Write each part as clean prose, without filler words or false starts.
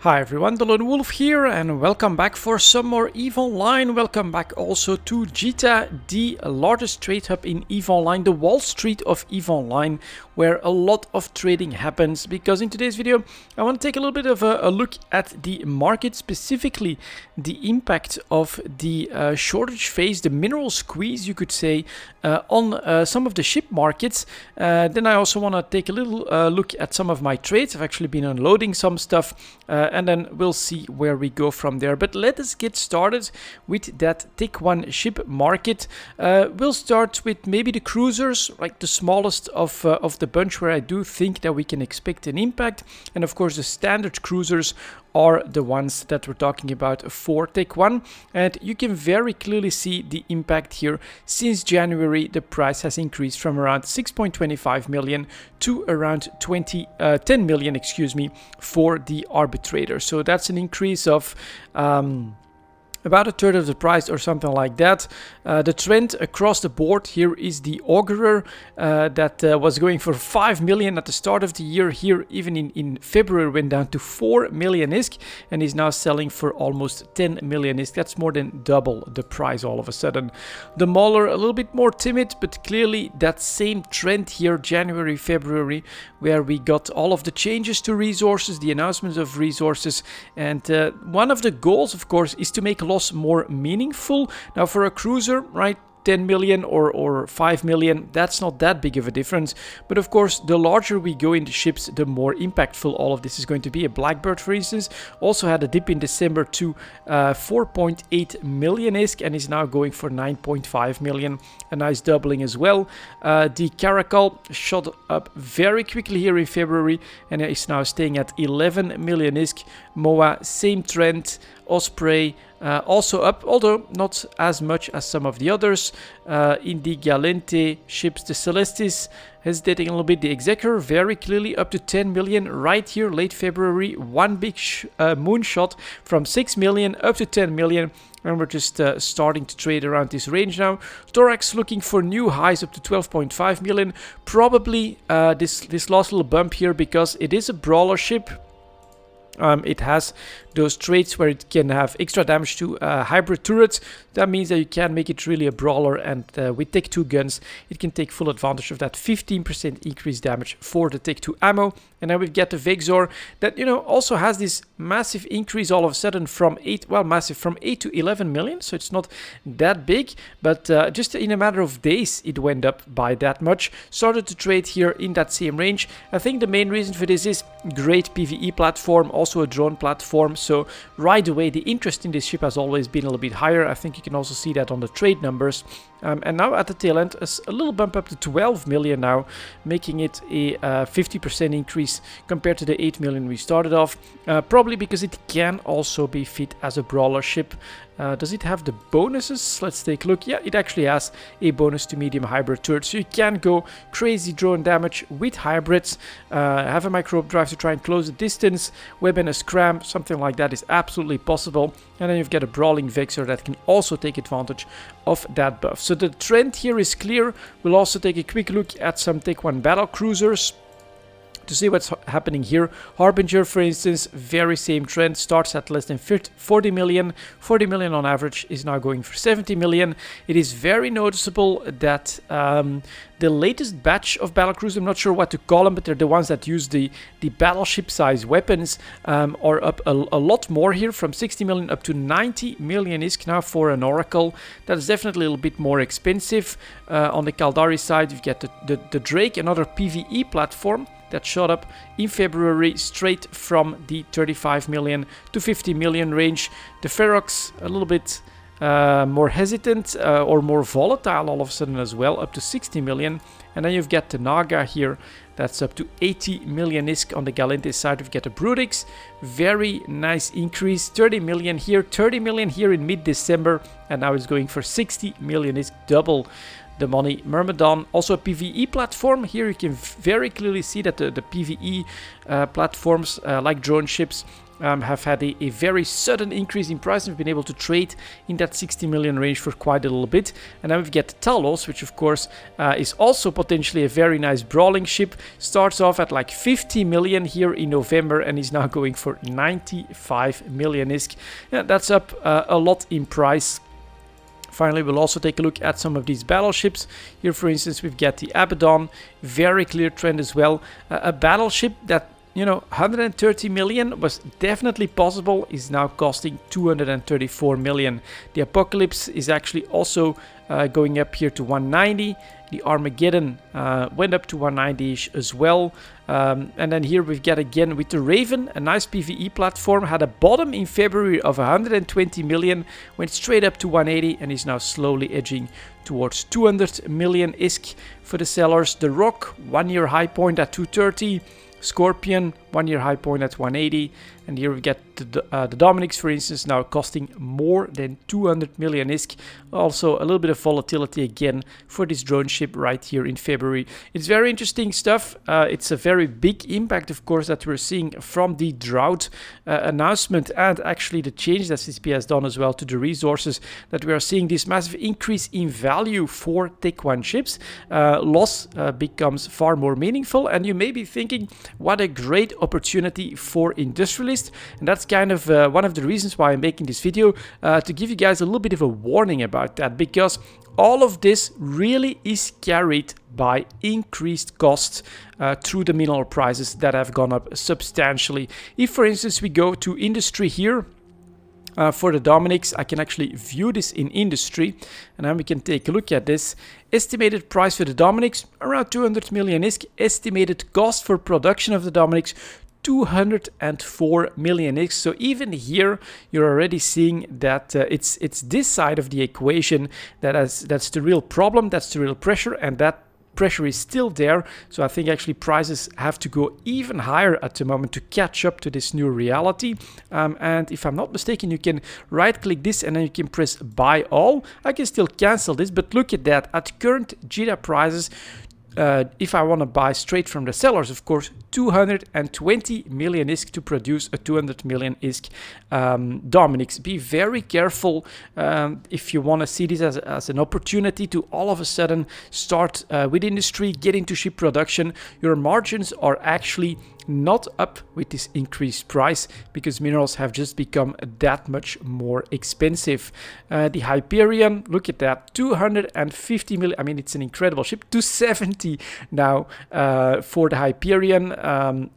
Hi everyone, delonewolf here and welcome back for some more EVE Online. Welcome back also to JITA, the largest trade hub in EVE Online, the Wall Street of EVE Online, where a lot of trading happens. Because in today's video, I want to take a little bit of a look at the market, specifically the impact of the shortage phase, the mineral squeeze, you could say, on some of the ship markets. Then I also want to take a little look at some of my trades. I've actually been unloading some stuff. And then we'll see where we go from there. But let us get started with that Tick 1 ship market. We'll start with maybe the cruisers, like the smallest of the bunch, where I do think that we can expect an impact. And of course the standard cruisers are the ones that we're talking about for Tick 1. And you can very clearly see the impact here. Since January, the price has increased from around 6.25 million to around 10 million, excuse me, for the arbitrator. So that's an increase of about a third of the price or something like that. The trend across the board here is the augurer that was going for 5 million at the start of the year. Here, even in February, went down to 4 million ISK and is now selling for almost 10 million ISK. That's more than double the price all of a sudden. The Mauler, a little bit more timid, but clearly that same trend here, January, February, where we got all of the changes to resources, the announcements of resources. And one of the goals, of course, is to make loss more meaningful. Now for a cruiser, right, 10 million or 5 million, that's not that big of a difference. But of course, the larger we go into ships, the more impactful all of this is going to be. A Blackbird, for instance, also had a dip in December to 4.8 million ISK and is now going for 9.5 million. A nice doubling as well. The Caracal shot up very quickly here in February and is now staying at 11 million ISK. MOA, same trend. Osprey also up, although not as much as some of the others. In the Galente ships, the Celestis hesitating a little bit. The Executor very clearly up to 10 million right here, late February. One big moonshot from 6 million up to 10 million. And we're just starting to trade around this range now. Thorax looking for new highs up to 12.5 million. Probably this last little bump here because it is a brawler ship. It has those traits where it can have extra damage to hybrid turrets. That means that you can make it really a brawler, and with Tick 2 guns, it can take full advantage of that 15% increased damage for the Tick 2 ammo. And then we get the Vexor that, you know, also has this massive increase all of a sudden from 8 to 11 million. So it's not that big, but just in a matter of days, it went up by that much. Started to trade here in that same range. I think the main reason for this is great PvE platform, also a drone platform. So right away, the interest in this ship has always been a little bit higher. I think you can also see that on the trade numbers. And now at the tail end, a little bump up to 12 million now, making it a 50% increase compared to the 8 million we started off. Probably because it can also be fit as a brawler ship. Does it have the bonuses? Let's take a look. Yeah, it actually has a bonus to medium hybrid turret. So you can go crazy drone damage with hybrids. Have a micro drive to try and close the distance. Web and a scram, something like that is absolutely possible. And then you've got a brawling Vexor that can also take advantage of that buff. So the trend here is clear. We'll also take a quick look at some Tick 1 Battlecruisers to see what's happening here. Harbinger, for instance, very same trend, starts at less than 40 million. 40 million on average, is now going for 70 million. It is very noticeable that the latest batch of Battlecruiser, I'm not sure what to call them, but they're the ones that use the battleship size weapons, are up a lot more here, from 60 million up to 90 million ISK now for an Oracle. That is definitely a little bit more expensive. On the Caldari side, you get the Drake, another PvE platform that shot up in February straight from the 35 million to 50 million range. The Ferox a little bit more hesitant or more volatile all of a sudden as well, up to 60 million. And then you've got the Naga here, that's up to 80 million ISK. On the Galente side, we've got the Brutix, very nice increase, 30 million here, 30 million here in mid-December, and now it's going for 60 million ISK, double the money. Myrmidon, also a PvE platform. Here you can very clearly see that the PvE platforms like drone ships have had a very sudden increase in price. We've been able to trade in that 60 million range for quite a little bit. And then we've got Talos, which of course is also potentially a very nice brawling ship. Starts off at like 50 million here in November and is now going for 95 million ISK. Yeah, that's up a lot in price. Finally, we'll also take a look at some of these battleships. Here, for instance, we've got the Abaddon. Very clear trend as well. A battleship that, you know, 130 million was definitely possible, is now costing 234 million. The Apocalypse is actually also going up here to 190. The Armageddon went up to 190-ish as well. And then here we've got again with the Raven, a nice PvE platform. Had a bottom in February of 120 million, went straight up to 180 and is now slowly edging towards 200 million ISK for the sellers. The Rock, 1 year high point at 230. Scorpion, 1 year high point at 180. And here we get the Dominix, for instance, now costing more than 200 million ISK. Also a little bit of volatility again for this drone ship right here in February. It's very interesting stuff. It's a very big impact, of course, that we're seeing from the drought announcement and actually the change that CCP has done as well to the resources, that we are seeing this massive increase in value for Tech 1 ships. Loss becomes far more meaningful, and you may be thinking, what a great opportunity for industrialists. And that's kind of one of the reasons why I'm making this video, to give you guys a little bit of a warning about that, because all of this really is carried by increased costs through the mineral prices that have gone up substantially. If, for instance, we go to industry here, for the Dominix, I can actually view this in industry, and then we can take a look at this. Estimated price for the Dominix, around 200 million ISK. Estimated cost for production of the Dominix, 204 million ISK. So even here, you're already seeing that it's this side of the equation that's the real problem, that's the real pressure, and that pressure is still there. So I think actually prices have to go even higher at the moment to catch up to this new reality. And if I'm not mistaken, you can right click this and then you can press buy all. I can still cancel this, but look at that. At current JITA prices, if I want to buy straight from the sellers, of course, 220 million ISK to produce a 200 million ISK Dominix. Be very careful if you want to see this as an opportunity to all of a sudden start with industry, get into ship production. Your margins are actually not up with this increased price because minerals have just become that much more expensive. The Hyperion, look at that, 250 million. I mean, it's an incredible ship. 270 now for the Hyperion.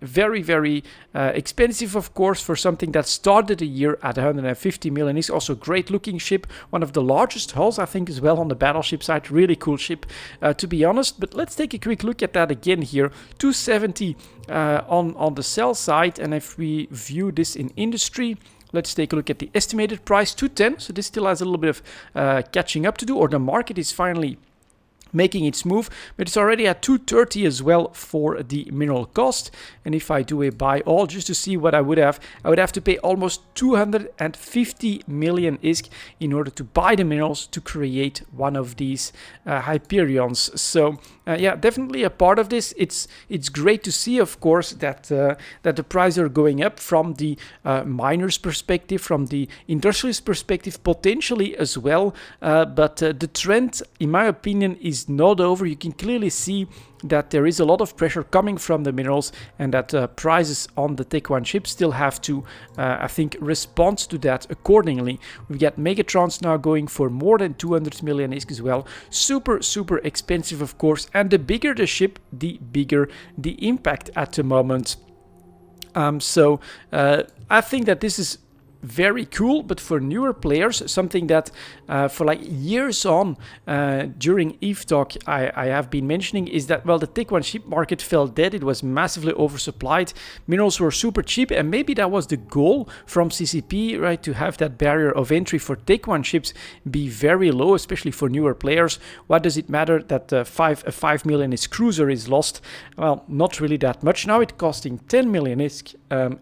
Very, very expensive, of course, for something that started the year at 150 million. It's also a great looking ship. One of the largest hulls, I think, as well on the Battleship side. Really cool ship, to be honest. But let's take a quick look at that again here. 270 on the sell side, and if we view this in industry, let's take a look at the estimated price, 210. So this still has a little bit of catching up to do, or the market is finally making its move, but it's already at 230 as well for the mineral cost. And if I do a buy all just to see what I would have to pay almost 250 million ISK in order to buy the minerals to create one of these Hyperions. So yeah, definitely a part of this. It's great to see, of course, that the prices are going up from the miner's perspective, from the industrialist perspective, potentially as well. But the trend, in my opinion, is not over. You can clearly see that there is a lot of pressure coming from the minerals, and that prices on the Tech 1 ships still have to, I think, respond to that accordingly. We've got Megatrons now going for more than 200 million ISK as well. Super, super expensive, of course, and the bigger the ship, the bigger the impact at the moment. So I think that this is very cool, but for newer players, something that for like years on during EVE Talk I have been mentioning is that, well, the Tech 1 ship market fell dead. It was massively oversupplied. Minerals were super cheap, and maybe that was the goal from CCP, right? To have that barrier of entry for Tech 1 ships be very low, especially for newer players. What does it matter that a 5 million ISK cruiser is lost? Well, not really that much. Now it's costing 10 million ISK.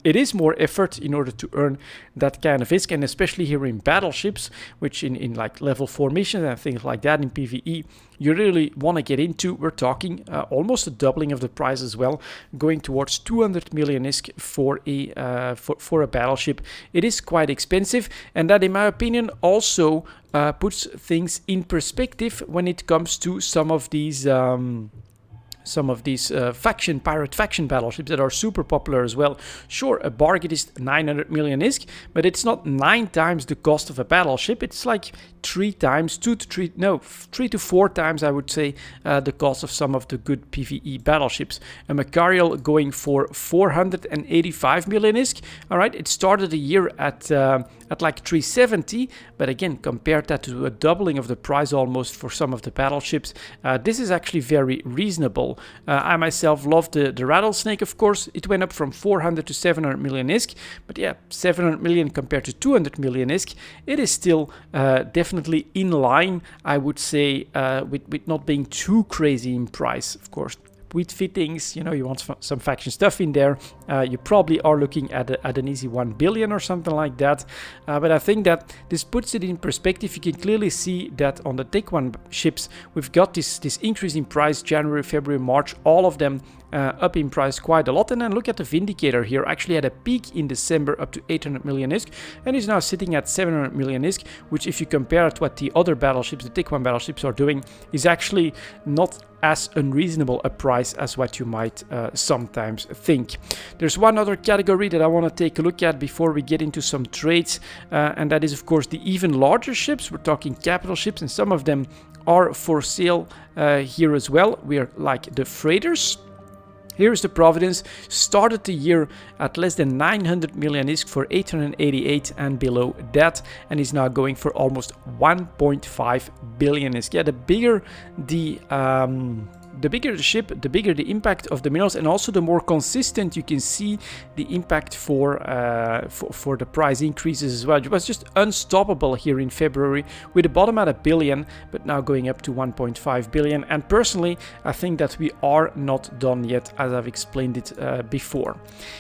It is more effort in order to earn that that kind of ISK, and especially here in battleships, which in like level 4 missions and things like that in PvE, you really want to get into. We're talking almost a doubling of the price as well, going towards 200 million ISK for a battleship. It is quite expensive, and that, in my opinion, also puts things in perspective when it comes to some of these pirate faction battleships that are super popular as well. Sure, a bargain is 900 million ISK, but it's not 9 times the cost of a battleship. It's like 3 to 4 times, I would say, the cost of some of the good PvE battleships. A Macarial going for 485 million ISK. All right, it started the year at like 370, but again, compare that to a doubling of the price almost for some of the battleships. This is actually very reasonable. I myself love the Rattlesnake, of course. It went up from 400 to 700 million ISK, but yeah, 700 million compared to 200 million ISK, it is still definitely in line, I would say, with not being too crazy in price, of course. With fittings, you know, you want some faction stuff in there, you probably are looking at an easy 1 billion or something like that. But I think that this puts it in perspective. You can clearly see that on the Tech 1 ships, we've got this increase in price January, February, March, all of them up in price quite a lot. And then look at the Vindicator here, actually had a peak in December up to 800 million ISK, and is now sitting at 700 million ISK, which, if you compare it to what the other battleships, the Tech 1 battleships, are doing, is actually not as unreasonable a price as what you might sometimes think. There's one other category that I want to take a look at before we get into some trades, and that is, of course, the even larger ships. We're talking capital ships, and some of them are for sale here as well. We are like the freighters. Here's the Providence, started the year at less than 900 million ISK for 888 and below that, and is now going for almost 1.5 billion ISK. Yeah, the bigger the ship, the bigger the impact of the minerals, and also the more consistent you can see the impact for the price increases as well. It was just unstoppable here in February, with the bottom at 1 billion, but now going up to 1.5 billion. And personally, I think that we are not done yet, as I've explained it before.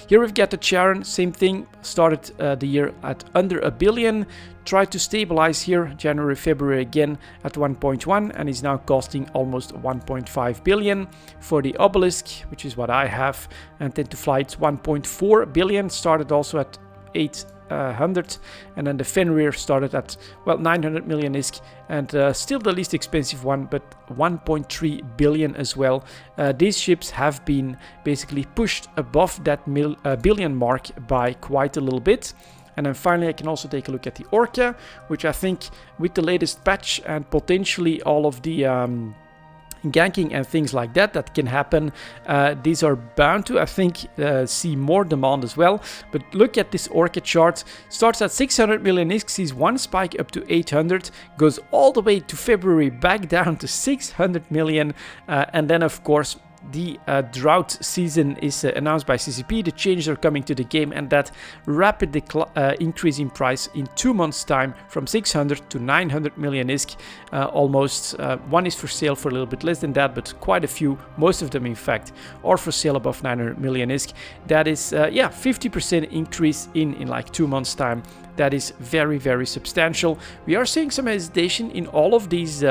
Here we've got the Charon, same thing, started the year at under 1 billion, tried to stabilize here January, February again at 1.1, and is now costing almost 1.5 billion. For the Obelisk, which is what I have and tend to fly, it's 1.4 billion, started also at 800, and then the Fenrir started at, well, 900 million ISK, and still the least expensive one, but 1.3 billion as well. These ships have been basically pushed above that billion mark by quite a little bit. And then finally, I can also take a look at the Orca, which I think with the latest patch and potentially all of the ganking and things like that can happen, these are bound to, I think, see more demand as well. But look at this Orca chart. Starts at 600 million ISK, sees one spike up to 800, goes all the way to February, back down to 600 million, and then, of course, the drought season is announced by CCP. The changes are coming to the game, and that rapid increase in price in 2 months' time from 600 to 900 million ISK. Almost one is for sale for a little bit less than that, but quite a few, most of them in fact, are for sale above 900 million ISK. That is, 50% increase in like 2 months' time. That is very, very substantial. We are seeing some hesitation in all of these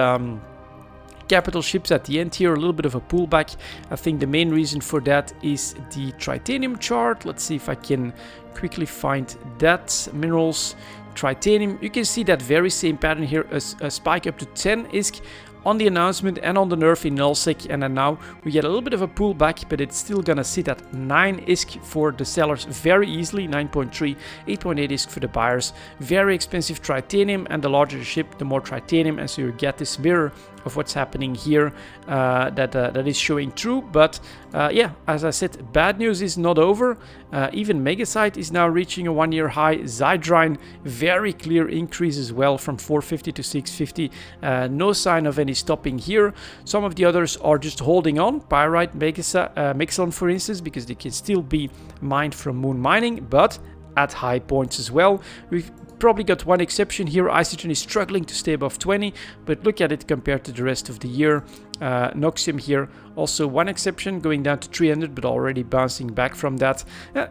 capital ships at the end here, a little bit of a pullback. I think the main reason for that is the Tritanium chart. Let's see if I can quickly find that. Minerals, Tritanium, you can see that very same pattern here, a spike up to 10 ISK on the announcement and on the nerf in nullsec, and then now we get a little bit of a pullback, but it's still gonna sit at 9 ISK for the sellers very easily, 9.3, 8.8 ISK for the buyers. Very expensive Tritanium, and the larger the ship, the more Tritanium, and so you get this mirror of what's happening here that is showing through. But yeah, as I said, bad news is not over. Even Megasite is now reaching a 1-year high. Zydrine, very clear increase as well from 450 to 650. No sign of any stopping here. Some of the others are just holding on. Pyrite, Mexilon, for instance, because they can still be mined from moon mining, but at high points as well. We've probably got one exception here. Isogen is struggling to stay above 20, but look at it compared to the rest of the year. Noxium here, also one exception, going down to 300, but already bouncing back from that.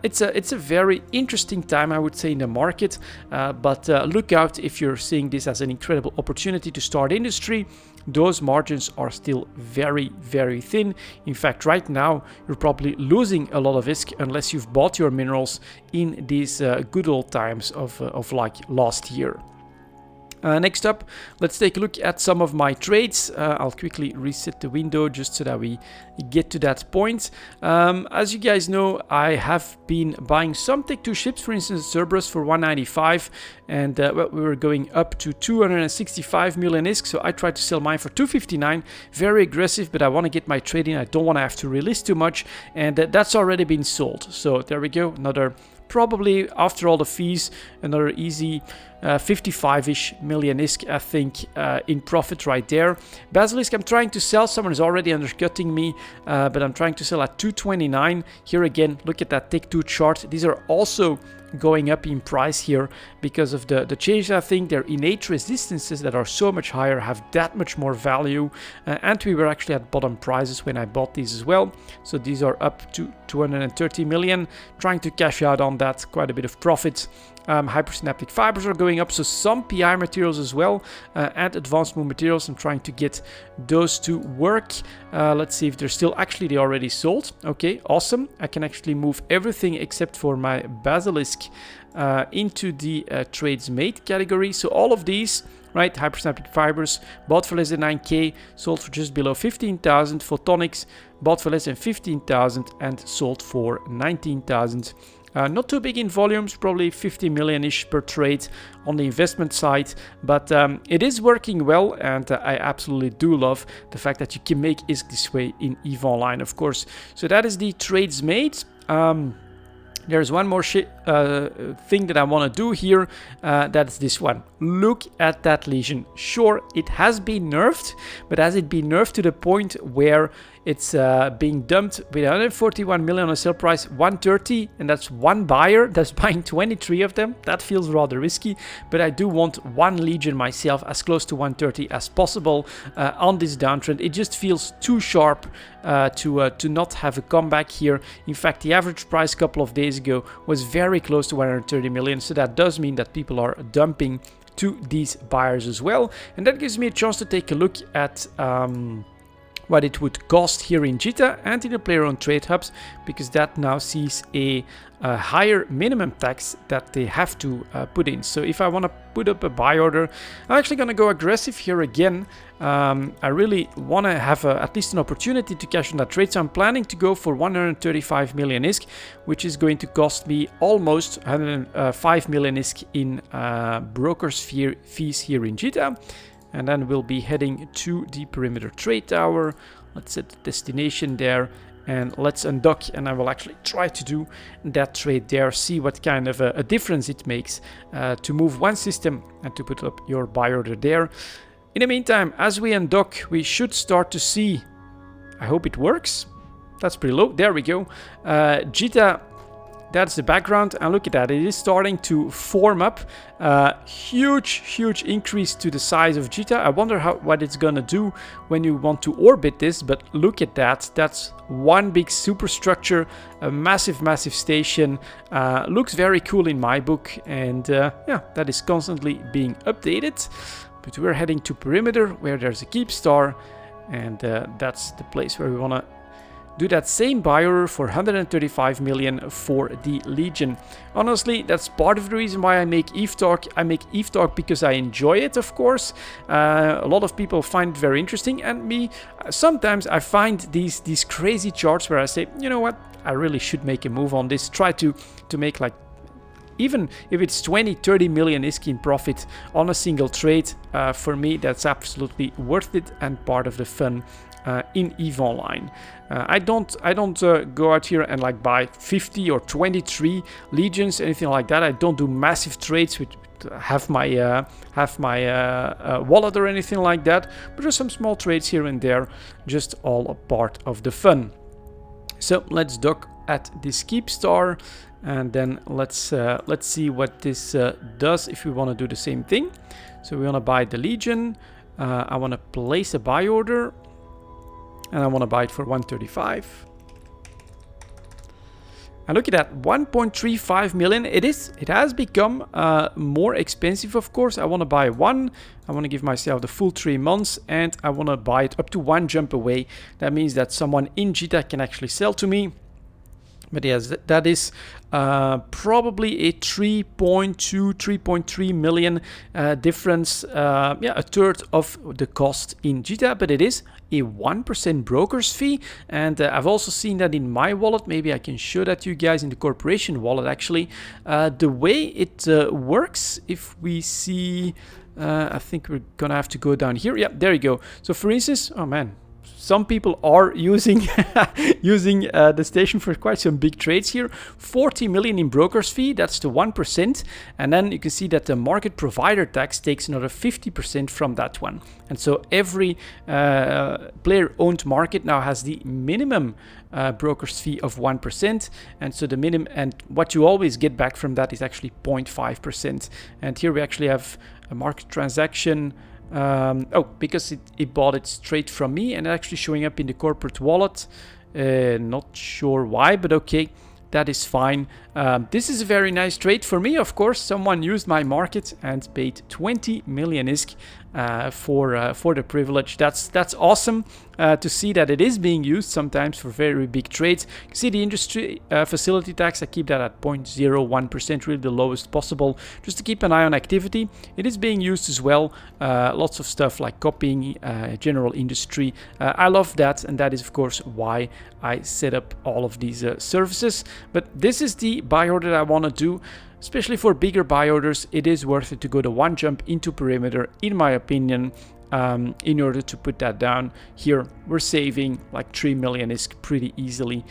It's a very interesting time, I would say, in the market, but look out if you're seeing this as an incredible opportunity to start industry. Those margins are still very, very thin. In fact, right now, you're probably losing a lot of ISK unless you've bought your minerals in these good old times of like last year. Next up, let's take a look at some of my trades. I'll quickly reset the window just so that we get to that point. As you guys know, I have been buying some Tech 2 ships, for instance, Cerberus for 195, and well, we were going up to 265 million ISK, so I tried to sell mine for 259. Very aggressive, but I want to get my trade in. I don't want to have to release too much, and that's already been sold. So there we go, another, probably after all the fees, another easy 55-ish million ISK, I think, in profit right there. Basilisk, I'm trying to sell. Someone is already undercutting me, but I'm trying to sell at 229. Here again, look at that Tech 2 chart. These are also going up in price here because of the change. I think their innate resistances that are so much higher have that much more value, and we were actually at bottom prices when I bought these as well. So these are up to 230 million, trying to cash out on that, quite a bit of profit. Hypersynaptic fibers are going up, so some PI materials as well, and advanced move materials. I'm trying to get those to work. Let's see if they're still, actually they already sold. Okay, awesome. I can actually move everything except for my Basilisk into the trades made category. So all of these, right, hypersynaptic fibers, bought for less than 9k, sold for just below 15,000. Photonics, bought for less than 15,000 and sold for 19,000. Not too big in volumes, probably 50 million-ish per trade on the investment side, but it is working well, and I absolutely do love the fact that you can make ISK this way in EVE Online, of course. So that is the trades made. There's one more thing that I want to do here. That's this one. Look at that Legion. Sure, it has been nerfed, but has it been nerfed to the point where it's being dumped with 141 million on sale price, 130, and that's one buyer that's buying 23 of them? That feels rather risky, but I do want one Legion myself as close to 130 as possible on this downtrend. It just feels too sharp to not have a comeback here. In fact, the average price a couple of days ago was very close to 130 million, so that does mean that people are dumping to these buyers as well, and that gives me a chance to take a look at what it would cost here in JITA and in the player-owned trade hubs, because that now sees a higher minimum tax that they have to put in. So if I want to put up a buy order, I'm actually going to go aggressive here again. I really want to have at least an opportunity to cash on that trade, so I'm planning to go for 135 million ISK, which is going to cost me almost 105 million ISK in broker's fees here in JITA. And then we'll be heading to the perimeter trade tower. Let's set the destination there and let's undock, and I will actually try to do that trade there, see what kind of a difference it makes to move one system and to put up your buy order there. In the meantime, as we undock, we should start to see, I hope it works. That's pretty low. There we go. JITA, that's the background, and look at that, it is starting to form up. Huge increase to the size of JITA. I wonder what it's gonna do when you want to orbit this, but look at that. That's one big superstructure, a massive station. Looks very cool in my book, and yeah, that is constantly being updated. But we're heading to perimeter where there's a keep star, and that's the place where we want to do that same buy order for 135 million for the Legion. Honestly, that's part of the reason why I make EVE Talk. I make EVE Talk because I enjoy it, of course. A lot of people find it very interesting, and me, sometimes I find these crazy charts where I say, you know what, I really should make a move on this. Try to make, like, even if it's 20-30 million ISK in profit on a single trade, for me that's absolutely worth it and part of the fun in EVE Online. I don't go out here and like buy 50 or 23 Legions, anything like that. I don't do massive trades with have my wallet or anything like that, but there's some small trades here and there, just all a part of the fun. So let's dock at this keep star, And then let's see what this does if we want to do the same thing. So we want to buy the Legion. I want to place a buy order, and I want to buy it for 135. And look at that, 1.35 million. It has become more expensive, of course. I want to buy one. I want to give myself the full 3 months, and I want to buy it up to 1 jump away. That means that someone in JITA can actually sell to me. But yes, that is probably a 3.2, 3.3 million difference. Yeah, a third of the cost in JITA, but it is a 1% broker's fee. And I've also seen that in my wallet. Maybe I can show that to you guys in the corporation wallet, actually. The way it works, if we see, I think we're going to have to go down here. Yeah, there you go. So for instance, oh man, some people are using the station for quite some big trades here. 40 million in broker's fee, that's the 1%. And then you can see that the market provider tax takes another 50% from that one. And so every player-owned market now has the minimum broker's fee of 1%. And so the minimum, and what you always get back from that is actually 0.5%. And here we actually have a market transaction. Because it bought it straight from me and actually showing up in the corporate wallet. Not sure why, but okay, that is fine. This is a very nice trade for me, of course. Someone used my market and paid 20 million ISK for the privilege. That's awesome to see that it is being used sometimes for very big trades. You can see the industry facility tax, I keep that at 0.01%, really the lowest possible, just to keep an eye on activity. It is being used as well. Lots of stuff like copying, general industry. I love that, and that is of course why I set up all of these services. But this is the buy order that I want to do. Especially for bigger buy orders, it is worth it to go to 1 jump into perimeter, in my opinion, in order to put that down. Here, we're saving like 3 million ISK pretty easily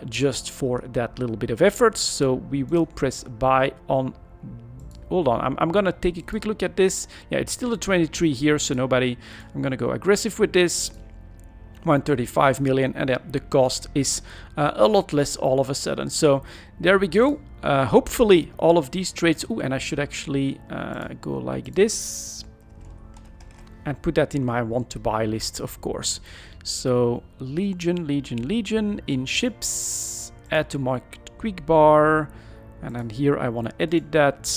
just for that little bit of effort. So we will press buy on. Hold on, I'm going to take a quick look at this. Yeah, it's still a 23 here, so nobody. I'm going to go aggressive with this. 135 million, and the cost is a lot less all of a sudden. So there we go. Hopefully all of these trades. Oh, and I should actually go like this and put that in my want to buy list, of course. So Legion in ships, add to market quick bar, and then here I want to edit that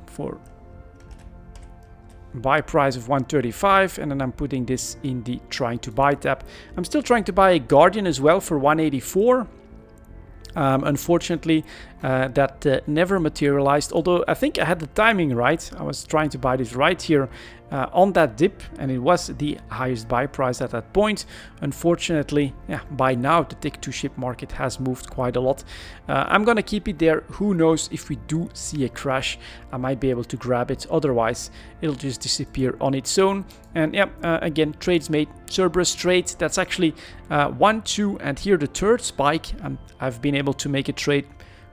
for buy price of 135, and then I'm putting this in the trying to buy tab. I'm still trying to buy a Guardian as well for 184. Unfortunately, that never materialized, although I think I had the timing right. I was trying to buy this right here on that dip, and it was the highest buy price at that point. Unfortunately, yeah, by now the Tech 2 ship market has moved quite a lot. I'm gonna keep it there. Who knows, if we do see a crash, I might be able to grab it. Otherwise, it'll just disappear on its own. And yeah, again, trades made. Cerberus trade, that's actually 1, 2, and here the third spike. I've been able to make a trade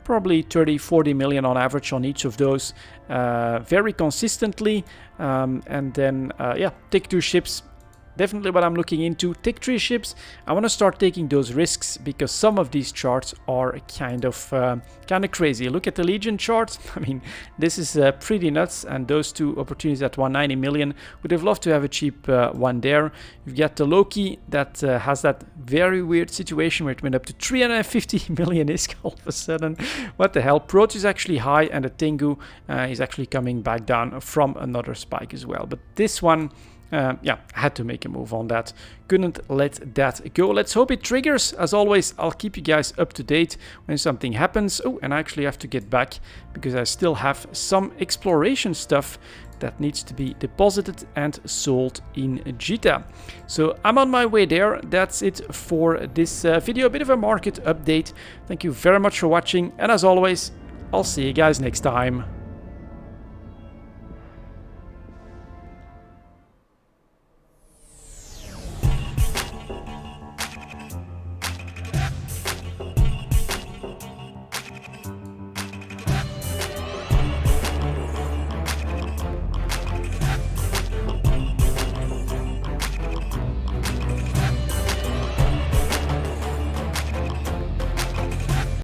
probably 30-40 million on average on each of those very consistently. And then yeah, Tech 2 ships, definitely what I'm looking into. Tech 3 ships, I want to start taking those risks because some of these charts are kind of crazy. Look at the Legion chart. I mean, this is pretty nuts, and those two opportunities at 190 million. Would have loved to have a cheap one there. You've got the Loki that has that very weird situation where it went up to 350 million ISK all of a sudden. What the hell? Proteus is actually high, and the Tengu is actually coming back down from another spike as well. But this one, yeah, I had to make a move on that. Couldn't let that go. Let's hope it triggers. As always, I'll keep you guys up to date when something happens. Oh, and I actually have to get back because I still have some exploration stuff that needs to be deposited and sold in JITA. So I'm on my way there. That's it for this video. A bit of a market update. Thank you very much for watching. And as always, I'll see you guys next time.